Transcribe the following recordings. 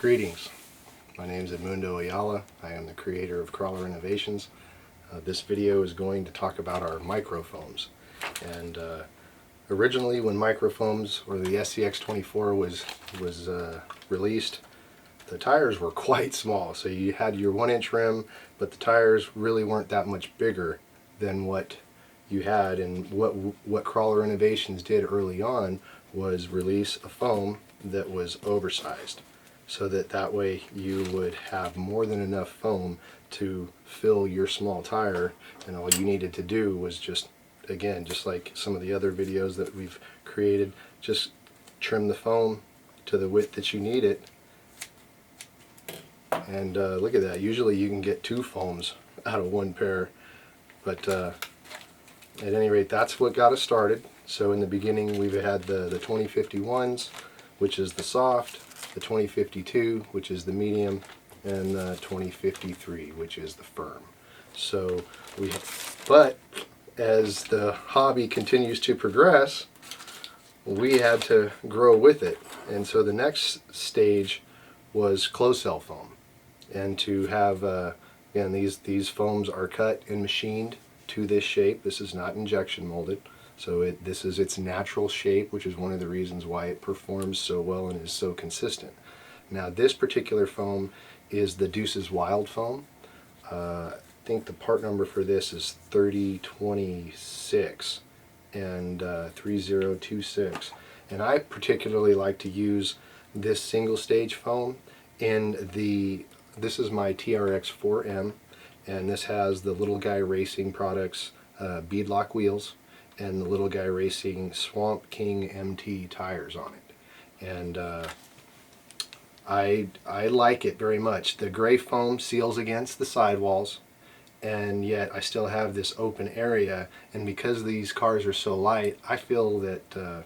Greetings, my name is Edmundo Ayala. I am the creator of CrawlerInnovations. This video is going to talk about our microfoams. And originally when microfoams, or the FCX24 was released, the tires were quite small. So you had your 1-inch rim, but the tires really weren't that much bigger than what you had. And what CrawlerInnovations did early on was release a foam that was oversized, so that way you would have more than enough foam to fill your small tire, and all you needed to do was just like some of the other videos that we've created, just trim the foam to the width that you need it. And look at that, usually you can get 2 foams out of 1 pair, but at any rate, that's what got us started. So in the beginning we've had the 2051s, which is the soft, the 2052, which is the medium, and the 2053, which is the firm. So but as the hobby continues to progress, we had to grow with it. And so the next stage was closed cell foam. And to have, again, these foams are cut and machined to this shape. This is not injection molded. So this is its natural shape, which is one of the reasons why it performs so well and is so consistent. Now this particular foam is the Deuce's Wild foam. I think the part number for this is 3026 and 3026. And I particularly like to use this single stage foam in this is my TRX 4M, and this has the Little Guy Racing Products beadlock wheels and the Little Guy Racing Swamp King MT tires on it. And I like it very much. The gray foam seals against the sidewalls, and yet I still have this open area, and because these cars are so light, I feel that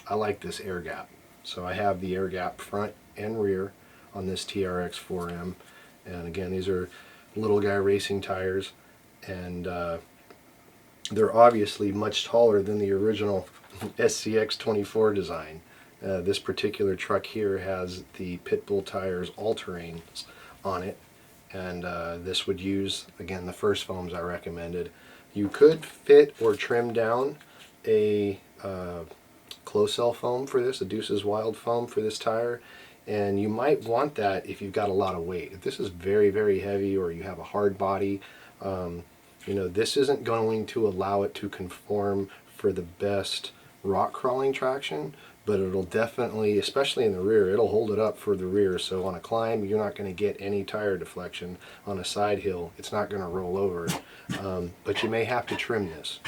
I like this air gap. So I have the air gap front and rear on this TRX 4M, and again, these are Little Guy Racing tires, and they're obviously much taller than the original FCX24 design. This particular truck here has the Pitbull tires all-terrains on it, and this would use, again, the first foams I recommended. You could fit or trim down a closed cell foam for this, a Deuce's Wild foam for this tire, and you might want that if you've got a lot of weight. If this is very, very heavy, or you have a hard body, you know, this isn't going to allow it to conform for the best rock crawling traction, but it'll definitely, especially in the rear, it'll hold it up for the rear. So on a climb, you're not going to get any tire deflection. On a side hill, it's not going to roll over. But you may have to trim this.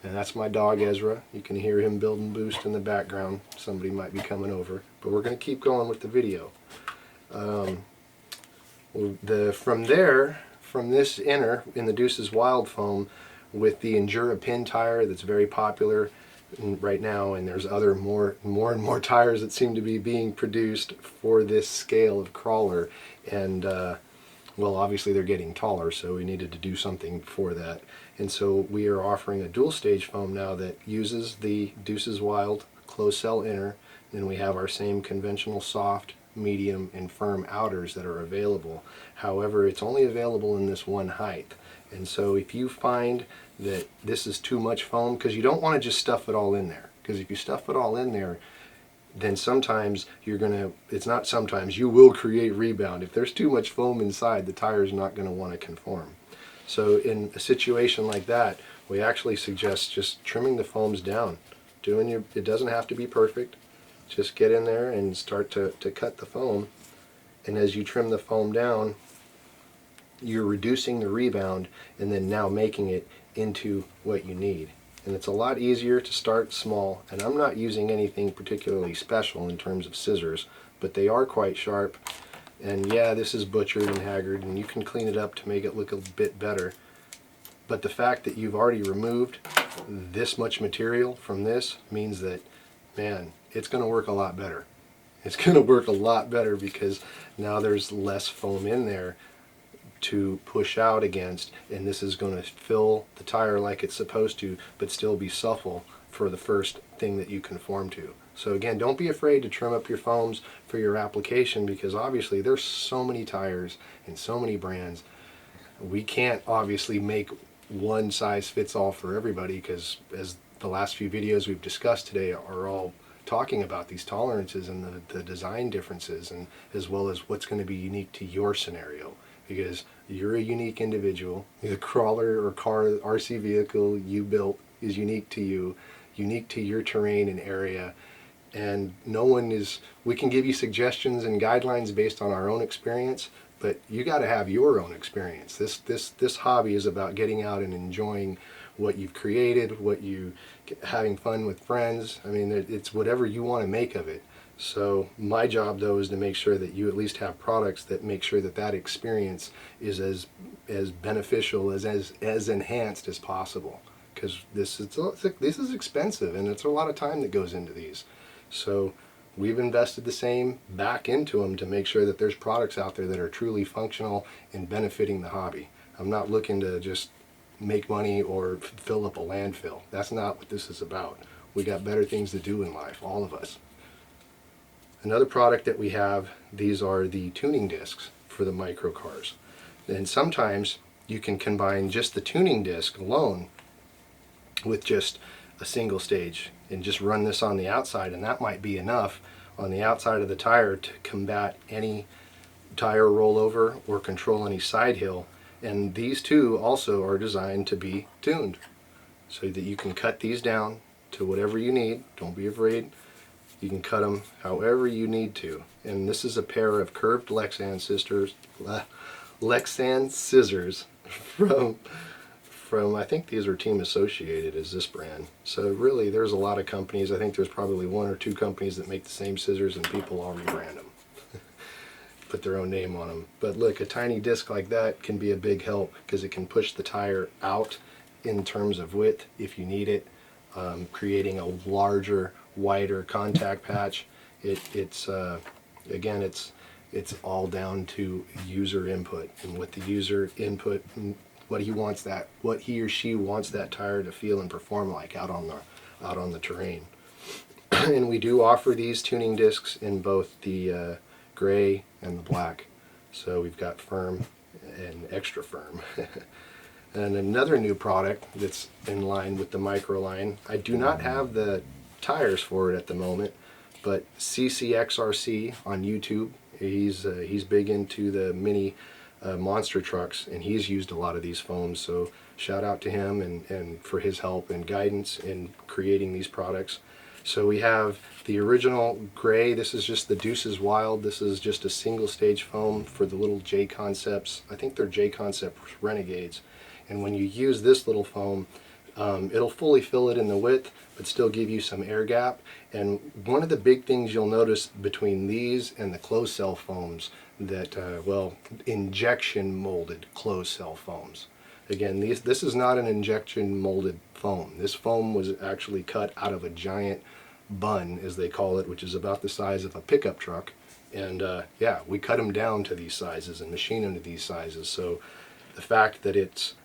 And that's my dog Ezra. You can hear him building boost in the background. Somebody might be coming over. But we're going to keep going with the video. From this inner, in the Deuce's Wild foam, with the Endura pin tire that's very popular right now, and there's other more and more tires that seem to be being produced for this scale of crawler, and well, obviously they're getting taller, so we needed to do something for that. And so we are offering a dual stage foam now that uses the Deuce's Wild closed cell inner, and we have our same conventional soft, medium, and firm outers that are available. However, it's only available in this one height. And so if you find that this is too much foam, because you don't want to just stuff it all in there, because if you stuff it all in there, then sometimes you will create rebound. If there's too much foam inside, the tire's not going to want to conform. So in a situation like that, we actually suggest just trimming the foams down. It doesn't have to be perfect. Just get in there and start to cut the foam, and as you trim the foam down, you're reducing the rebound and then now making it into what you need. And it's a lot easier to start small, and I'm not using anything particularly special in terms of scissors, but they are quite sharp. And yeah, this is butchered and haggard, and you can clean it up to make it look a bit better. But the fact that you've already removed this much material from this means that, man, it's going to work a lot better. It's going to work a lot better because now there's less foam in there to push out against, and this is going to fill the tire like it's supposed to, but still be supple for the first thing that you conform to. So again, don't be afraid to trim up your foams for your application, because obviously there's so many tires and so many brands. We can't obviously make one size fits all for everybody, because as the last few videos we've discussed today are all talking about these tolerances and the design differences, and as well as what's going to be unique to your scenario, because you're a unique individual. The crawler or car RC vehicle you built is unique to you, unique to your terrain and area, and no one is, we can give you suggestions and guidelines based on our own experience, but you got to have your own experience. This hobby is about getting out and enjoying what you've created, having fun with friends. I mean, it's whatever you want to make of it. So my job though is to make sure that you at least have products that make sure that that experience is as beneficial, as enhanced as possible. Because this is expensive, and it's a lot of time that goes into these. So we've invested the same back into them to make sure that there's products out there that are truly functional and benefiting the hobby. I'm not looking to just make money or fill up a landfill. That's not what this is about. We got better things to do in life, all of us. Another product that we have, these are the tuning discs for the micro cars. And sometimes you can combine just the tuning disc alone with just a single stage and just run this on the outside, and that might be enough on the outside of the tire to combat any tire rollover or control any side hill. And these two also are designed to be tuned so that you can cut these down to whatever you need. Don't be afraid. You can cut them however you need to. And this is a pair of curved Lexan scissors from I think these are Team Associated as this brand. So really there's a lot of companies. I think there's probably one or two companies that make the same scissors, and people all rebrand them. Put their own name on them. But look, a tiny disc like that can be a big help, because it can push the tire out in terms of width if you need it, creating a larger, wider contact patch. Again, it's all down to user input, and what the user input, what he or she wants that tire to feel and perform like out on the terrain. And we do offer these tuning discs in both the gray and the black. So we've got firm and extra firm. And another new product that's in line with the micro line, I do not have the tires for it at the moment, but CCXRC on YouTube, he's big into the mini monster trucks, and he's used a lot of these foams, so shout out to him and for his help and guidance in creating these products. So we have the original gray. This is just the Deuces Wild. This is just a single stage foam for the little JConcepts. I think they're JConcepts Renegades. And when you use this little foam, it'll fully fill it in the width, but still give you some air gap. And one of the big things you'll notice between these and the closed cell foams that, injection molded closed cell foams. Again, this is not an injection molded foam. This foam was actually cut out of a giant bun, as they call it, which is about the size of a pickup truck. And yeah, we cut them down to these sizes and machine them to these sizes. So the fact that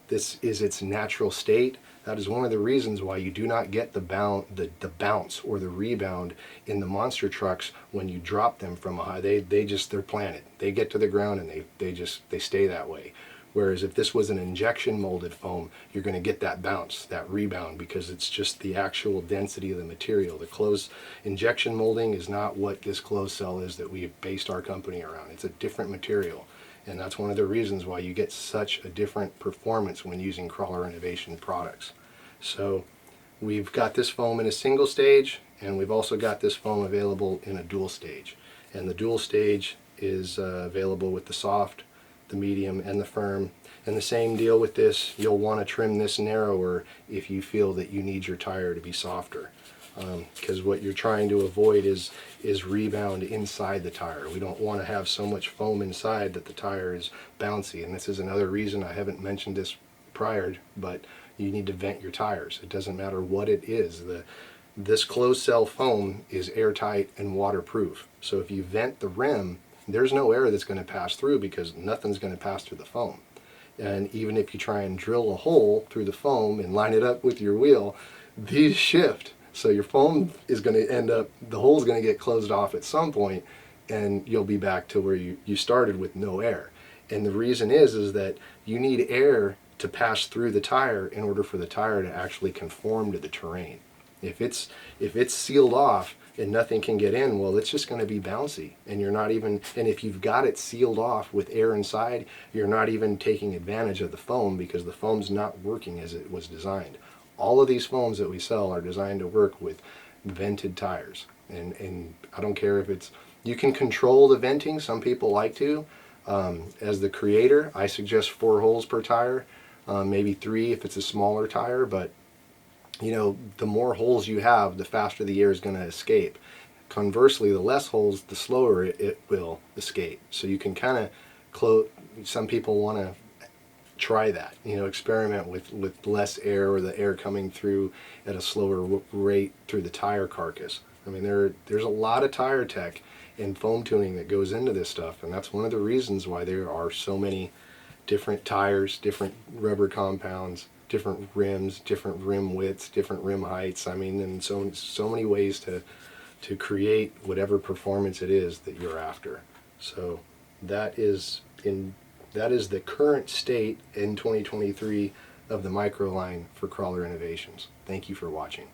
this is its natural state, that is one of the reasons why you do not get the bounce or the rebound in the monster trucks when you drop them from a high. They're planted. They get to the ground and they stay that way. Whereas if this was an injection molded foam, you're going to get that bounce, that rebound, because it's just the actual density of the material. The closed injection molding is not what this closed cell is that we've based our company around. It's a different material. And that's one of the reasons why you get such a different performance when using CrawlerInnovations products. So we've got this foam in a single stage, and we've also got this foam available in a dual stage. And the dual stage is available with the soft, the medium, and the firm. And the same deal with this, you'll want to trim this narrower if you feel that you need your tire to be softer. Because what you're trying to avoid is rebound inside the tire. We don't want to have so much foam inside that the tire is bouncy. And this is another reason I haven't mentioned this prior, but you need to vent your tires. It doesn't matter what it is. This closed cell foam is airtight and waterproof. So if you vent the rim, there's no air that's going to pass through, because nothing's going to pass through the foam. And even if you try and drill a hole through the foam and line it up with your wheel, these shift. So your foam is going to end up, the hole is going to get closed off at some point, and you'll be back to where you started with no air. And the reason is that you need air to pass through the tire in order for the tire to actually conform to the terrain. If it's sealed off and nothing can get in, well, it's just going to be bouncy, and you're not even, and if you've got it sealed off with air inside, you're not even taking advantage of the foam, because the foam's not working as it was designed. All of these foams that we sell are designed to work with vented tires, and I don't care if it's, you can control the venting. Some people like to. As the creator, I suggest 4 holes per tire, maybe 3 if it's a smaller tire, but you know, the more holes you have, the faster the air is going to escape. Conversely, the less holes, the slower it will escape. So you can kind of close, some people want to try that, you know, experiment with less air, or the air coming through at a slower rate through the tire carcass. I mean, there's a lot of tire tech and foam tuning that goes into this stuff, and that's one of the reasons why there are so many different tires, different rubber compounds, different rims, different rim widths, different rim heights. I mean, and so many ways to create whatever performance it is that you're after. So that is the current state in 2023 of the micro line for Crawler Innovations. Thank you for watching.